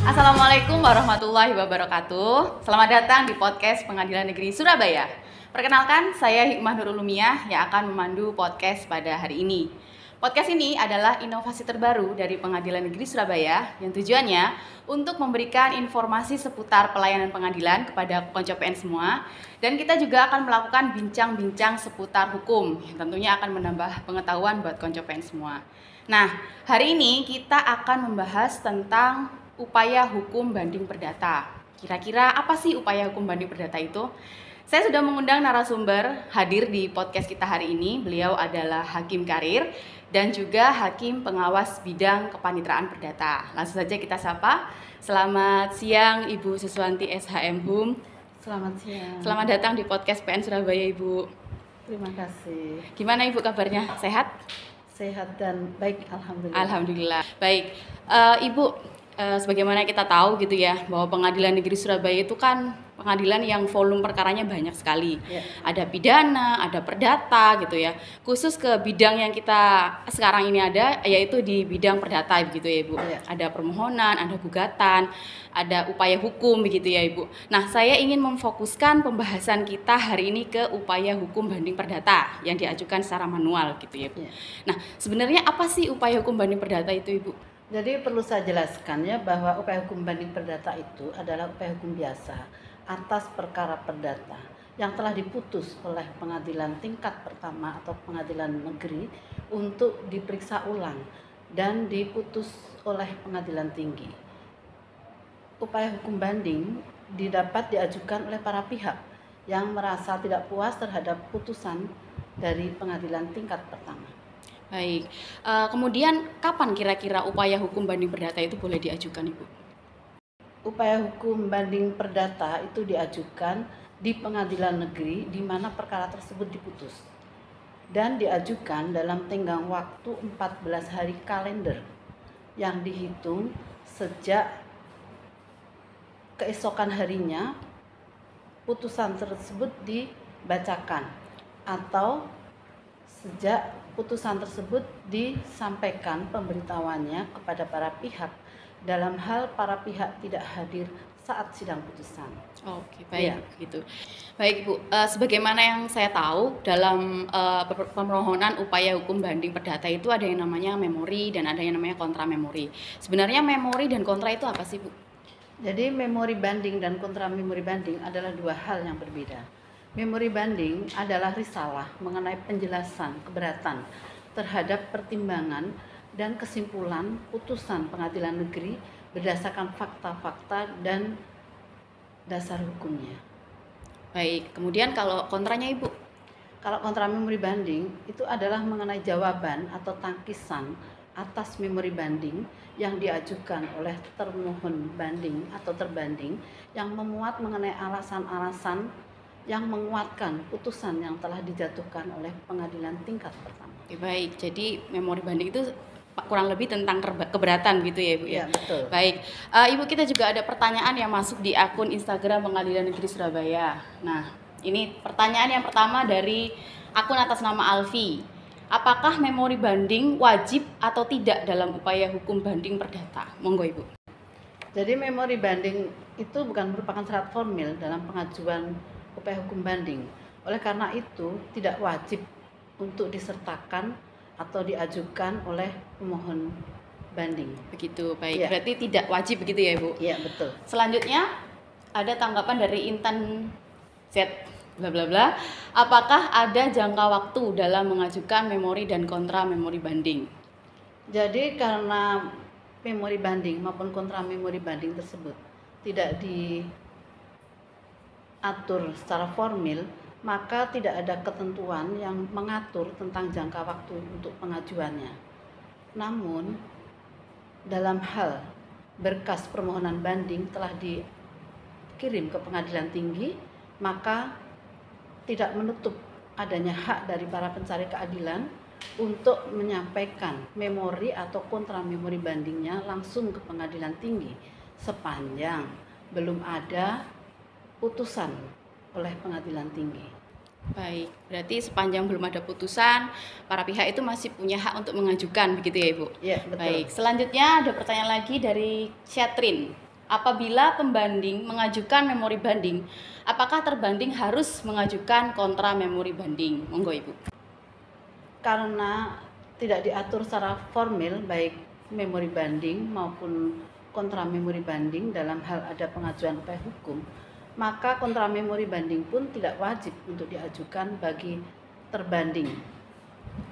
Assalamualaikum warahmatullahi wabarakatuh. Selamat datang di podcast Pengadilan Negeri Surabaya. Perkenalkan, saya Hikmah Nurul Lumiyah yang akan memandu podcast pada hari ini. Podcast ini adalah inovasi terbaru dari Pengadilan Negeri Surabaya yang tujuannya untuk memberikan informasi seputar pelayanan pengadilan kepada konco PN semua. Dan kita juga akan melakukan bincang-bincang seputar hukum yang tentunya akan menambah pengetahuan buat konco PN semua. Nah, hari ini kita akan membahas tentang upaya hukum banding perdata. Kira-kira apa sih upaya hukum banding perdata itu? Saya sudah mengundang narasumber hadir di podcast kita hari ini. Beliau adalah hakim karir dan juga hakim pengawas bidang kepaniteraan perdata. Langsung saja kita sapa. Selamat siang Ibu Suswanti SHM Hum. Selamat siang. Selamat datang di podcast PN Surabaya Ibu. Terima kasih. Gimana Ibu kabarnya? Sehat? Sehat dan baik, alhamdulillah. Alhamdulillah. Baik, Ibu. Sebagaimana kita tahu gitu ya, bahwa Pengadilan Negeri Surabaya itu kan pengadilan yang volume perkaranya banyak sekali. Ya. Ada pidana, ada perdata gitu ya. Khusus ke bidang yang kita sekarang ini ada, yaitu di bidang perdata gitu ya Ibu. Ya. Ada permohonan, ada gugatan, ada upaya hukum begitu ya Ibu. Nah, saya ingin memfokuskan pembahasan kita hari ini ke upaya hukum banding perdata yang diajukan secara manual gitu ya Bu. Ya. Nah, sebenarnya apa sih upaya hukum banding perdata itu Ibu? Jadi perlu saya jelaskan ya bahwa upaya hukum banding perdata itu adalah upaya hukum biasa atas perkara perdata yang telah diputus oleh pengadilan tingkat pertama atau pengadilan negeri untuk diperiksa ulang dan diputus oleh pengadilan tinggi. Upaya hukum banding didapat diajukan oleh para pihak yang merasa tidak puas terhadap putusan dari pengadilan tingkat pertama. Baik, kemudian kapan kira-kira upaya hukum banding perdata itu boleh diajukan Ibu? Upaya hukum banding perdata itu diajukan di pengadilan negeri di mana perkara tersebut diputus dan diajukan dalam tenggang waktu 14 hari kalender yang dihitung sejak keesokan harinya putusan tersebut dibacakan atau sejak putusan tersebut disampaikan pemberitahuannya kepada para pihak dalam hal para pihak tidak hadir saat sidang putusan. Oke, baik gitu. Baik Bu, sebagaimana yang saya tahu dalam permohonan upaya hukum banding perdata itu ada yang namanya memori dan ada yang namanya kontra memori. Sebenarnya memori dan kontra itu apa sih Bu? Jadi memori banding dan kontra memori banding adalah dua hal yang berbeda. Memori banding adalah risalah mengenai penjelasan keberatan terhadap pertimbangan dan kesimpulan putusan pengadilan negeri berdasarkan fakta-fakta dan dasar hukumnya. Baik, kemudian kalau kontranya Ibu? Kalau kontra memori banding itu adalah mengenai jawaban atau tangkisan atas memori banding yang diajukan oleh termohon banding atau terbanding yang memuat mengenai alasan-alasan yang menguatkan putusan yang telah dijatuhkan oleh pengadilan tingkat pertama. Baik, jadi memori banding itu kurang lebih tentang keberatan gitu ya Ibu ya? Iya, betul. Baik, Ibu, kita juga ada pertanyaan yang masuk di akun Instagram Pengadilan Negeri Surabaya. Nah, ini pertanyaan yang pertama dari akun atas nama Alfi. Apakah memori banding wajib atau tidak dalam upaya hukum banding perdata? Monggo Ibu. Jadi memori banding itu bukan merupakan syarat formil dalam pengajuan upaya hukum banding. Oleh karena itu tidak wajib untuk disertakan atau diajukan oleh pemohon banding. Begitu, baik. Ya. Berarti tidak wajib begitu ya Ibu? Iya, betul. Selanjutnya ada tanggapan dari Intan Z bla bla bla. Apakah ada jangka waktu dalam mengajukan memori dan kontra memori banding? Jadi karena memori banding maupun kontra memori banding tersebut tidak diatur secara formil, maka tidak ada ketentuan yang mengatur tentang jangka waktu untuk pengajuannya. Namun, dalam hal berkas permohonan banding telah dikirim ke pengadilan tinggi, maka tidak menutup adanya hak dari para pencari keadilan untuk menyampaikan memori atau kontra memori bandingnya langsung ke pengadilan tinggi sepanjang belum ada putusan oleh pengadilan tinggi. Baik, berarti sepanjang belum ada putusan, para pihak itu masih punya hak untuk mengajukan, begitu ya Ibu? Ya, betul. Baik, selanjutnya ada pertanyaan lagi dari Syatrin. apabila pembanding mengajukan memori banding, apakah terbanding harus mengajukan kontra memori banding? Monggo Ibu. Karena tidak diatur secara formil baik memori banding maupun kontra memori banding dalam hal ada pengajuan upaya hukum, maka kontra memori banding pun tidak wajib untuk diajukan bagi terbanding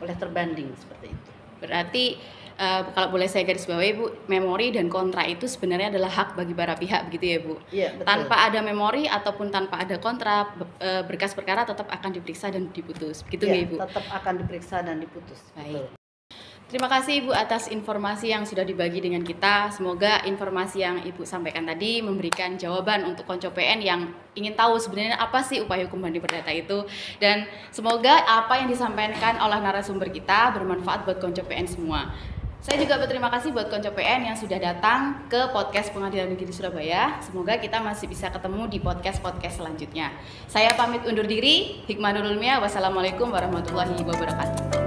oleh terbanding seperti itu. Berarti kalau boleh saya garis bawahi Bu, memori dan kontra itu sebenarnya adalah hak bagi para pihak begitu ya Bu? Iya, betul. Tanpa ada memori ataupun tanpa ada kontra, berkas perkara tetap akan diperiksa dan diputus, begitu nggak Ibu? Tetap akan diperiksa dan diputus. Baik. Betul. Terima kasih Ibu atas informasi yang sudah dibagi dengan kita. Semoga informasi yang Ibu sampaikan tadi memberikan jawaban untuk konco PN yang ingin tahu sebenarnya apa sih upaya hukum banding perdata itu. Dan semoga apa yang disampaikan oleh narasumber kita bermanfaat buat konco PN semua. Saya juga berterima kasih buat konco PN yang sudah datang ke podcast Pengadilan Negeri Surabaya. Semoga kita masih bisa ketemu di podcast-podcast selanjutnya. Saya pamit undur diri. Hikmah Nurul Lumia. Wassalamualaikum warahmatullahi wabarakatuh.